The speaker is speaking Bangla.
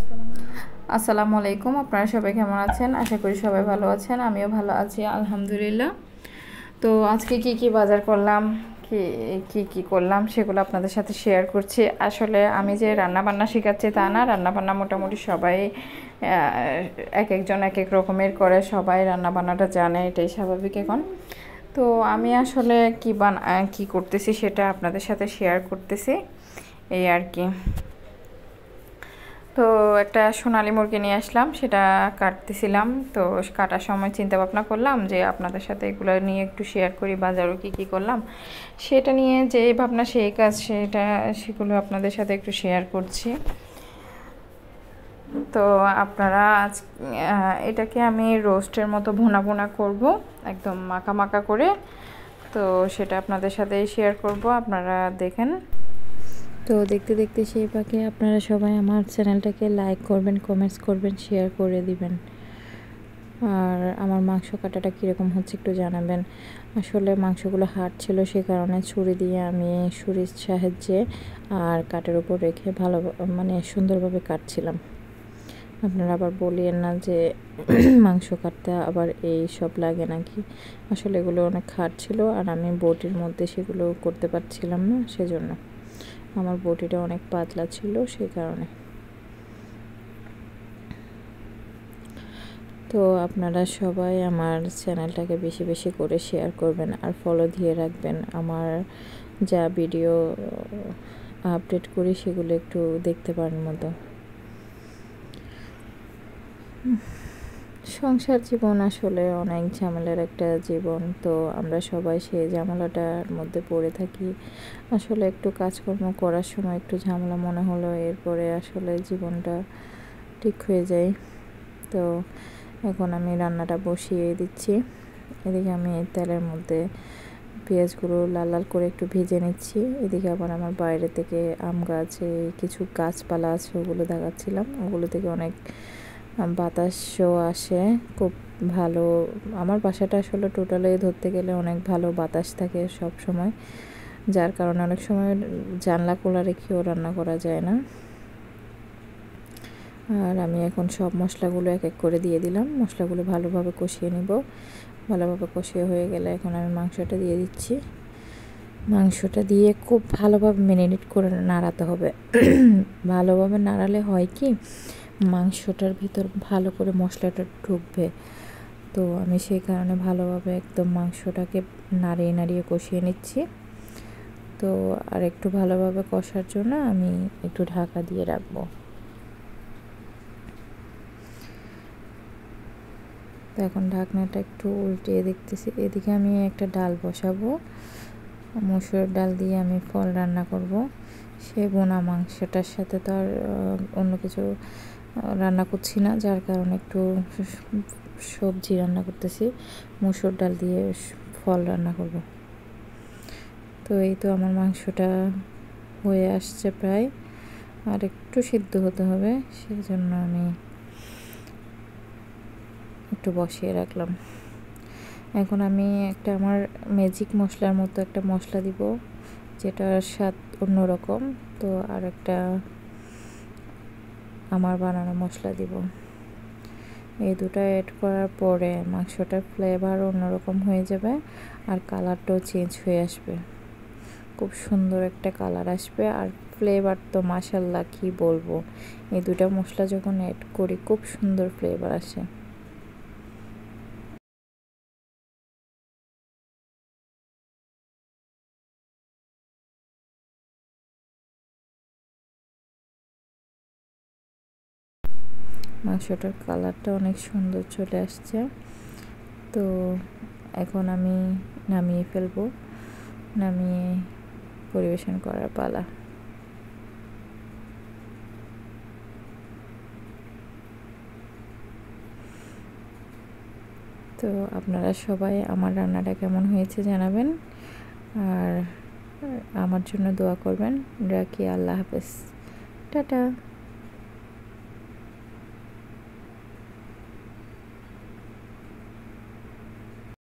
আসসালামু আলাইকুম। আপনারা সবাই কেমন আছেন? আশা করি সবাই ভালো আছেন। আমিও ভালো আছি আলহামদুলিল্লাহ। তো আজকে কি বাজার করলাম, কি করলাম সেগুলো আপনাদের সাথে শেয়ার করছি। আসলে আমি যে রান্না বান্না শেখাচ্ছি তা না, রান্না বান্না মোটামুটি সবাই এক একজন এক এক রকমের করে, সবাই রান্না বান্নাটা জানে, এটাই স্বাভাবিক এখন। তো আমি আসলে কি করতেছি সেটা আপনাদের সাথে শেয়ার করতেছি, এই আর কি। তো একটা সোনালী মুরগি নিয়ে আসলাম, সেটা কাটতেছিলাম। তো কাটার সময় চিন্তা ভাবনা করলাম যে আপনাদের সাথে এগুলো নিয়ে একটু শেয়ার করি, বাজারও কি করলাম সেটা নিয়ে, যে ভাবনা সেই কাজ, সেগুলো আপনাদের সাথে একটু শেয়ার করছি। তো আপনারা এটাকে আমি রোস্টের মতো ভুনা করব, একদম মাখা মাখা করে। তো সেটা আপনাদের সাথে শেয়ার করব, আপনারা দেখেন। তো দেখতে দেখতে সেই পাখি আপনারা সবাই আমার চ্যানেলটাকে লাইক করবেন, কমেন্টস করবেন, শেয়ার করে দিবেন। আর আমার মাংস কাটাটা কীরকম হচ্ছে একটু জানাবেন। আসলে মাংসগুলো হার্ড ছিল, সে কারণে ছুরি দিয়ে আমি ছুরির সাহায্যে আর কাঠের উপর রেখে ভালো সুন্দরভাবে কাটছিলাম। আপনারা আবার বলিয়েন না যে মাংস কাটতে আবার এই সব লাগে নাকি। আসলে এগুলো অনেক হার্ড ছিল, আর আমি বটির মধ্যে সেগুলো করতে পারছিলাম না, সেজন্য। আমার বটিটা অনেক পাতলা ছিল, সেই কারণে। তো আপনারা সবাই আমার চ্যানেলটাকে বেশি বেশি করে শেয়ার করবেন আর ফলো দিয়ে রাখবেন। আমার যা ভিডিও আপডেট করি সেগুলো একটু দেখতে পারেন মতো। সংসার জীবন আসলে অনেক ঝামেলার একটা জীবন। তো আমরা সবাই সেই ঝামেলাটার মধ্যে পড়ে থাকি। আসলে একটু কাজকর্ম করার সময় একটু ঝামেলা মনে হলো, এরপরে আসলে জীবনটা ঠিক হয়ে যায়। তো এখন আমি রান্নাটা বসিয়ে দিচ্ছি। এদিকে আমি তেলের মধ্যে পেঁয়াজগুলো লাল লাল করে একটু ভেজে নিচ্ছি। এদিকে আবার আমার বাইরে থেকে আম গাছে কিছু গাছপালা আছে, ওগুলো দেখাচ্ছিলাম। ওগুলো থেকে অনেক বাতাসও আসে, খুব ভালো। আমার বাসাটা আসলে টোটালি ধরতে গেলে অনেক ভালো বাতাস থাকে সব সময়, যার কারণে অনেক সময় জানলা খোলা রেখেও রান্না করা যায় না। আর আমি এখন সব মশলাগুলো এক এক করে দিয়ে দিলাম। মশলাগুলো ভালোভাবে কষিয়ে নিব। ভালোভাবে কষিয়ে হয়ে গেলে এখন আমি মাংসটা দিয়ে দিচ্ছি। মাংসটা দিয়ে খুব ভালোভাবে ম্যারিনেট করে নাড়াতে হবে। ভালোভাবে নাড়ালে হয় কি, মাংসটার ভিতর ভালো করে মশলাটা ঢুকবে। তো আমি সেই কারণে ভালোভাবে একদম মাংসটাকে নাড়িয়ে নাড়িয়ে কষিয়ে নিচ্ছি। তো আর একটু ভালোভাবে কষার জন্য আমি একটু ঢাকা দিয়ে রাখবো। তো এখন ঢাকনাটা একটু উল্টিয়ে দেখতেছি। এদিকে আমি একটা ডাল বসাবো, মসুর ডাল দিয়ে আমি ফল রান্না করব। সে বোনা মাংসটার সাথে তো আর অন্য কিছু রান্না করছি না, যার কারণে একটু সবজি রান্না করতেছি। মসুর ডাল দিয়ে ফল রান্না করব। তো এই তো আমার মাংসটা হয়ে আসছে প্রায়, আর একটু সিদ্ধ হতে হবে, সেই জন্য আমি একটু বসিয়ে রাখলাম। এখন আমি একটা আমার ম্যাজিক মশলার মতো একটা মশলা দিব, যেটার স্বাদ অন্যরকম। তো আর একটা আমার বানানো মশলা দিব। এই দুটো অ্যাড করার পরে মাংসটার ফ্লেভার অন্যরকম হয়ে যাবে, আর কালারটাও চেঞ্জ হয়ে আসবে। খুব সুন্দর একটা কালার আসবে, আর ফ্লেভার তো মাশাল্লাহ কি বলবো। এই দুটা মশলা যখন অ্যাড করি খুব সুন্দর ফ্লেভার আসে। মাংসটার কালারটা অনেক সুন্দর চলে আসছে। তো এখন আমি নামিয়ে ফেলবো, নামিয়ে পরিবেশন করার পালা। তো আপনারা সবাই আমার রান্নাটা কেমন হয়েছে জানাবেন, আর আমার জন্য দোয়া করবেন। রাখি, আল্লাহ হাফেজ, টাটা।